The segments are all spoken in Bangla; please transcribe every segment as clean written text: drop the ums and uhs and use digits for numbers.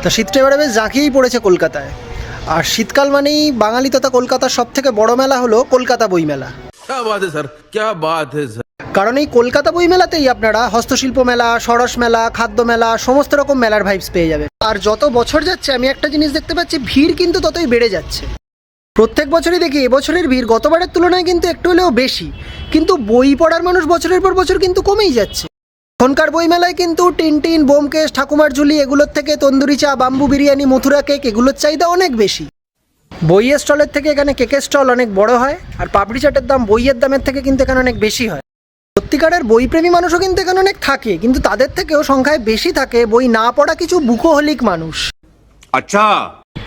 তো শীতটা এবারে বেশ জাঁকিয়েই পড়েছে কলকাতায়। আর শীতকাল মানেই বাঙালি তথা কলকাতার সব থেকে বড় মেলা হলো কলকাতা বইমেলা। কারণ এই কলকাতা বইমেলাতেই আপনারা হস্তশিল্প মেলা, সরস মেলা, খাদ্য মেলা, সমস্ত রকম মেলার ভাইবস পেয়ে যাবেন। আর যত বছর যাচ্ছে আমি একটা জিনিস দেখতে পাচ্ছি, ভিড় কিন্তু ততই বেড়ে যাচ্ছে। প্রত্যেক বছরই দেখি এবছরের ভিড় গতবারের তুলনায় কিন্তু একটু হলেও বেশি, কিন্তু বই পড়ার মানুষ বছরের পর বছর কিন্তু কমেই যাচ্ছে। এখনকার বইমেলায় কিন্তু টিনটিন, বোমকেশ, ঠাকুমার ঝুলি এগুলোর থেকে তন্দুরি চা, বাম্বু বিরিয়ানি, মথুরা কেক এগুলোর চাহিদা অনেক বেশি। বইয়ের স্টলের থেকে এখানে কেকের স্টল অনেক বড় হয়, আর পাপড়ি চাটের দাম বইয়ের দামের থেকে কিন্তু এখানে অনেক বেশি হয়। সত্যিকারের বইপ্রেমী মানুষও কিন্তু এখানে অনেক থাকে, কিন্তু তাদের থেকেও সংখ্যায় বেশি থাকে বই না পড়া কিছু বুকোহলিক মানুষ। আচ্ছা,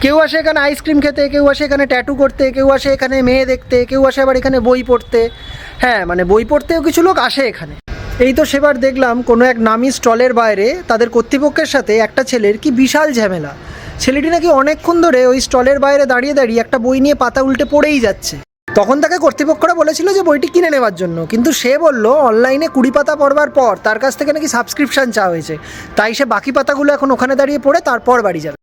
কেউ আসে এখানে আইসক্রিম খেতে, কেউ আসে এখানে ট্যাটু করতে, কেউ আসে এখানে মেয়ে দেখতে, কেউ আসে আবার এখানে বই পড়তে। হ্যাঁ, মানে বই পড়তেও কিছু লোক আসে এখানে। এই তো সেবার দেখলাম কোনো এক নামি স্টলের বাইরে তাদের কর্তৃপক্ষের সাথে একটা ছেলের কি বিশাল ঝামেলা। ছেলেটি নাকি অনেকক্ষণ ধরে ওই স্টলের বাইরে দাঁড়িয়ে দাঁড়িয়ে একটা বই নিয়ে পাতা উল্টে পড়েই যাচ্ছে। তখন তাকে কর্তৃপক্ষরা বলেছিল যে বইটি কিনে নেওয়ার জন্য, কিন্তু সে বলল অনলাইনে 20 পাতা পড়বার পর তার কাছ থেকে নাকি সাবস্ক্রিপশন চাওয়া হয়েছে, তাই সে বাকি পাতাগুলো এখন ওখানে দাঁড়িয়ে পড়ে তারপর বাড়ি যাবে।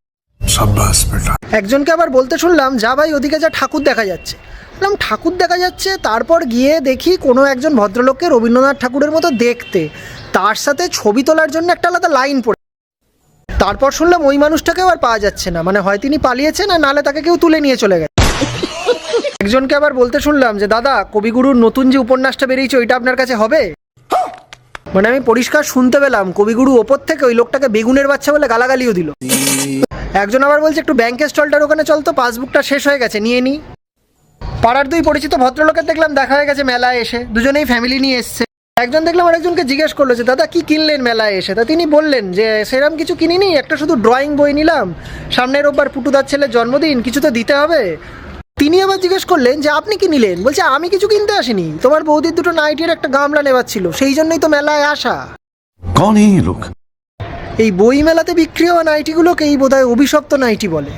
একজনকে আবার বলতে শুনলাম, যা ভাই ওদিকে যা ঠাকুর দেখা যাচ্ছে। বললাম ঠাকুর দেখা যাচ্ছে, তারপর গিয়ে দেখি কোনো একজন ভদ্রলোককে রবীন্দ্রনাথ ঠাকুরের মতো দেখতে, তার সাথে ছবি তোলার জন্য একটা আলাদা লাইন পড়ে। তারপর শুনলাম ওই মানুষটাকেও আর পাওয়া যাচ্ছে না, মানে হয় তিনি পালিয়েছেন আর নালে তাকে কেউ তুলে নিয়ে চলে গেছে। একজনকে আবার বলতে শুনলাম যে দাদা, কবিগুরুর নতুন যে উপন্যাসটা বেরিয়েছে ওইটা আপনার কাছে হবে? মানে আমি পরিষ্কার শুনতে পেলাম কবিগুরু ওপর থেকে ওই লোকটাকে বেগুনের বাচ্চা বলে গালাগালিও দিল। একজন আবার বলছে একটু ব্যাংকের স্টলটার ওখানে চল তো, পাসবুকটা শেষ হয়ে গেছে, নিয়ে নি। পাড়ার দুই পরিচিত ভদ্রলোকের দেখলাম দেখা হয়ে গেছে মেলায় এসে, দুজনেই ফ্যামিলি নিয়ে এসছে। একজন দেখলাম আরেকজনকে জিজ্ঞেস করলো যে দাদা কি কিনলেন মেলায় এসে? তা তিনি বললেন যে সেরকম কিছু কিনিনি, একটা শুধু ড্রয়িং বই নিলাম, সামনের রোববার পুটুদার ছেলের জন্মদিন, কিছু তো দিতে হবে। তিনি আবার জিজ্ঞেস করলেন যে আপনি কি নিলেন? বলছে আমি কিছু কিনতে আসিনি, তোমার বৌদির দুটো নাইটির একটা গামলা নেবার ছিল, সেই জন্যই তো মেলায় আসা। কোন এই লোক? এই বই মেলাতে বিক্রি হওয়া নাইটিগুলোকেই বোধহয় অভিশপ্ত নাইটি বলে।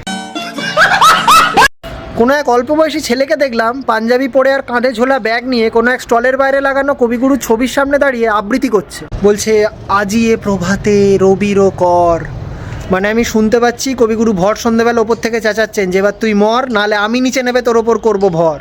কোনো এক অল্প বয়সী ছেলেকে দেখলাম পাঞ্জাবি পরে আর কাঁধে ঝোলা ব্যাগ নিয়ে কোনো এক স্টলের বাইরে লাগানো কবিগুরুর ছবির সামনে দাঁড়িয়ে আবৃত্তি করছে। বলছে আজি এ প্রভাতে রবির কর। মানে আমি শুনতে পাচ্ছি কবিগুরু ভর সন্ধ্যেবেলা ওপর থেকে চেঁচাচ্ছেন যে এবার তুই মর, নাহলে আমি নিচে নেবে তোর ওপর করবো ভর।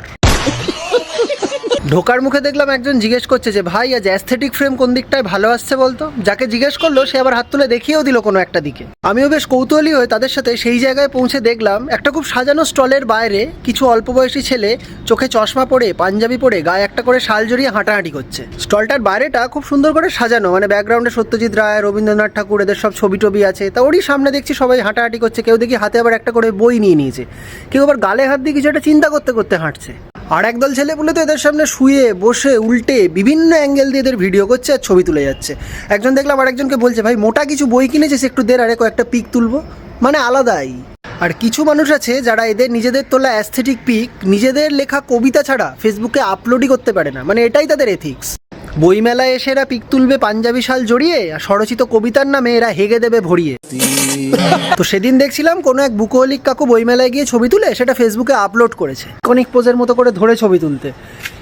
ঢোকার মুখে দেখলাম একজন জিজ্ঞেস করছে যে ভাই আজ অ্যাস্থেটিক ফ্রেম কোন দিকটায় ভালো আসছে বলতো। যাকে জিজ্ঞেস করলো সে আবার হাত তুলে দেখিয়েও দিল কোনো একটা দিকে। আমিও বেশ কৌতূহলী হয়ে তাদের সাথে সেই জায়গায় পৌঁছে দেখলাম একটা খুব সাজানো স্টলের বাইরে কিছু অল্প বয়সী ছেলে চোখে চশমা পরে, পাঞ্জাবি পরে, গায়ে একটা করে শাল জড়িয়ে হাঁটাহাঁটি করছে। স্টলটার বাইরেটা খুব সুন্দর করে সাজানো, মানে ব্যাকগ্রাউন্ডে সত্যজিৎ রায়, রবীন্দ্রনাথ ঠাকুর এদের সব ছবি টবি আছে। তা ওরই সামনে দেখছি সবাই হাঁটাহাঁটি করছে, কেউ দেখি হাতে আবার একটা করে বই নিয়ে নিয়েছে, কেউ আবার গালে হাত দিয়ে কিছু একটা চিন্তা করতে করতে হাঁটছে। আর একদল ছেলেপুলে তো এদের সামনে শুয়ে বসে উল্টে বিভিন্ন অ্যাঙ্গেল দিয়ে এদের ভিডিও করছে আর ছবি তুলে যাচ্ছে। একজন দেখলাম আরেকজনকে বলছে ভাই মোটা কিছু বই কিনেছিস, একটু দের আরে কয়েকটা পিক তুলবো, মানে আলাদাই। আর কিছু মানুষ আছে যারা এদের নিজেদের তোলা অ্যাস্থেটিক পিক নিজেদের লেখা কবিতা ছাড়া ফেসবুকে আপলোডই করতে পারে না, মানে এটাই তাদের এথিক্স। বইমেলায় এসে এরা পিক তুলবে পাঞ্জাবি শাল জড়িয়ে, আর স্বরচিত কবিতার নামে এরা হেগে দেবে ভরিয়ে। তো সেদিন দেখছিলাম কোনো এক বুকোহলিক কাকু বইমেলায় গিয়ে ছবি তুলে সেটা ফেসবুকে আপলোড করেছে, কনিক পোজের মতো করে ধরে ছবি তুলতে।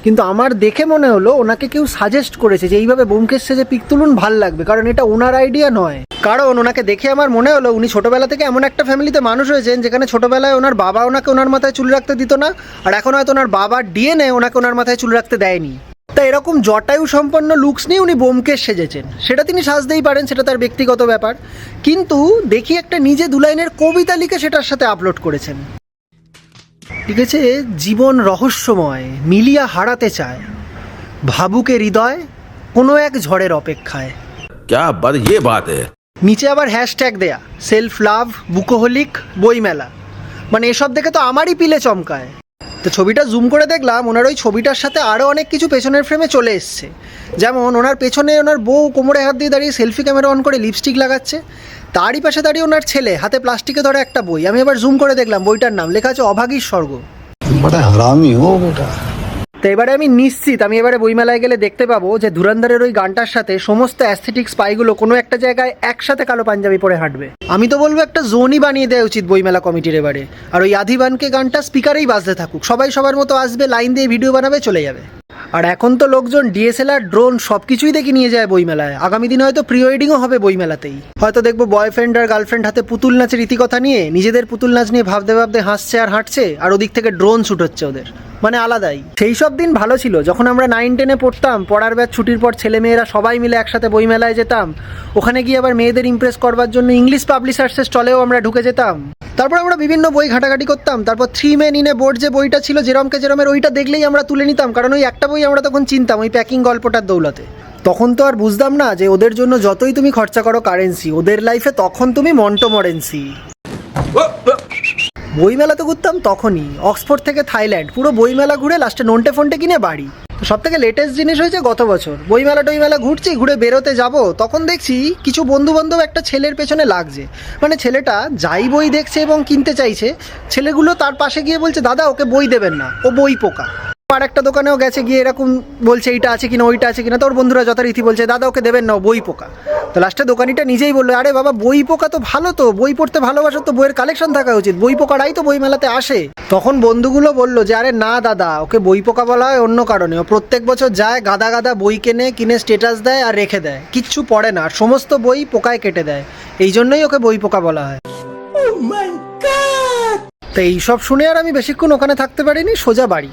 কিন্তু আমার দেখে মনে হলো ওনাকে কেউ সাজেস্ট করেছে যে এইভাবে বোমকেশ সেজে পিক তুলুন, ভাল লাগবে, কারণ এটা ওনার আইডিয়া নয়। কারণ ওনাকে দেখে আমার মনে হলো উনি ছোটবেলা থেকে এমন একটা ফ্যামিলিতে মানুষ হয়েছেন যেখানে ছোটবেলায় ওনার বাবা ওনাকে ওনার মাথায় চুল রাখতে দিত না, আর এখন হয়তো ওনার বাবার ডিএনএ ওনাকে ওনার মাথায় চুল রাখতে দেয়নি। তা এরকম জটায়ু সম্পন্ন লুকস নিয়ে উনি বোমকেশ সেজেছেন, সেটা তিনি সাজতেই পারেন, সেটা তার ব্যক্তিগত ব্যাপার। কিন্তু দেখি একটা নিজে 2 লাইনের কবিতা লিখে সেটার সাথে আপলোড করেছেন। লিখেছে জীবন রহস্যময়, মিলিয়া হারাতে চায় ভাবুকে হৃদয় কোনো এক ঝড়ের অপেক্ষায়। क्या बात, ये बात है। নিচে আবার হ্যাশট্যাগ দেয়া সেলফ লাভ, বুকোহলিক, বইমেলা। মানে এসব দেখে তো আমারই পিলে চমকায়। তো ছবিটা জুম করে দেখলাম ওনার ওই ছবিটার সাথে আরও অনেক কিছু পেছনের ফ্রেমে চলে এসছে। যেমন ওনার পেছনে ওনার বউ কোমরে হাত দিয়ে দাঁড়িয়ে সেলফি ক্যামেরা অন করে লিপস্টিক লাগাচ্ছে, তারই পাশে দাঁড়িয়ে ওনার ছেলে হাতে প্লাস্টিকে ধরে একটা বই। আমি আবার জুম করে দেখলাম বইটার নাম লেখা আছে অভাগীর স্বর্গ। তো এবারে আমি নিশ্চিত আমি এবারে বইমেলায় গেলে দেখতে পাবো যে ধুরন্ধরের ওই গানটার সাথে সমস্ত অ্যাস্থেটিক স্পাইগুলো কোনো একটা জায়গায় একসাথে কালো পাঞ্জাবি পরে হাঁটবে। আমি তো বলবো একটা জোনই বানিয়ে দেওয়া উচিত বইমেলা কমিটির এবারে, আর ওই আধিবানকে গানটা স্পিকারেই বাজতে থাকুক, সবাই সবার মতো আসবে, লাইন দিয়ে ভিডিও বানাবে, চলে যাবে। আর এখন তো লোকজন ডিএসএলআর, ড্রোন সব কিছুই দেখে নিয়ে যায় বইমেলায়। আগামী দিনে হয়তো প্রি ওয়েডিংও হবে বইমেলাতেই। হয়তো দেখবো বয়ফ্রেন্ড আর গার্লফ্রেন্ড হাতে পুতুল নাচের রীতিকথা নিয়ে নিজেদের পুতুল নাচ নিয়ে ভাবতে ভাবতে হাসছে আর হাঁটছে, আর ওদিক থেকে ড্রোন শ্যুট হচ্ছে ওদের। মানে আলাদাই। সেই সব দিন ভালো ছিল যখন আমরা 9-10-এ পড়তাম, পড়ার ব্যাচ ছুটির পর ছেলেমেয়েরা সবাই মিলে একসাথে বইমেলায় যেতাম। ওখানে গিয়ে আবার মেয়েদের ইমপ্রেস করবার জন্য ইংলিশ পাবলিশার্সের স্টলেও আমরা ঢুকে যেতাম। তারপর আমরা বিভিন্ন বই ঘাটাঘাটি করতাম। তারপর 3 Men in a Boat যে বইটা ছিল যেরমকে যেরমের, ওইটা দেখলেই আমরা তুলে নিতাম, কারণ ওই একটা বই আমরা তখন চিনতাম ওই প্যাকিং গল্পটার দৌলতে। তখন তো আর বুঝতাম না যে ওদের জন্য যতই তুমি খরচা করো কারেন্সি, ওদের লাইফে তখন তুমি মন্টোমরেন্সি। বইমেলাতে ঘুরতাম তখনই, অক্সফোর্ড থেকে থাইল্যান্ড, পুরো বইমেলা ঘুরে লাস্টে নন্টে ফন্টে কিনে বাড়ি। সব থেকে লেটেস্ট জিনিস হয়েছে গত বছর, বইমেলা ঘুরছি, ঘুরে বেরোতে যাব, তখন দেখছি কিছু বন্ধু বান্ধব একটা ছেলের পেছনে লাগছে। মানে ছেলেটা যাই বই দেখছে এবং কিনতে চাইছে, ছেলেগুলো তার পাশে গিয়ে বলছে দাদা ওকে বই দেবেন না, ও বই পোকা। আর একটা দোকানেও গেছে, গিয়ে এরকম বলছে এইটা আছে কিনা ওইটা আছে কিনা, তোর বন্ধুরা যথারীতি বলছে দাদা ওকে দেবেন না, ও বই পোকা। তো লাস্টে দোকানিটা নিজেই বললো আরে বাবা বই পোকা তো ভালো, তো বই পড়তে ভালোবাসো তো বইয়ের কালেকশন থাকা উচিত, বই পোকারাই তো বই মেলাতে আসে। তখন বন্ধুগুলো বললো যে আরে না দাদা, ওকে বই পোকা বলা হয় অন্য কারণে, ও প্রত্যেক বছর যায় গাদা গাদা বই কিনে স্টেটাস দেয় আর রেখে দেয়, কিচ্ছু পড়ে না, আর সমস্ত বই পোকায় কেটে দেয়, এই জন্যই ওকে বই পোকা বলা হয়। তো এইসব শুনে আর আমি বেশিক্ষণ ওখানে থাকতে পারিনি, সোজা বাড়ি।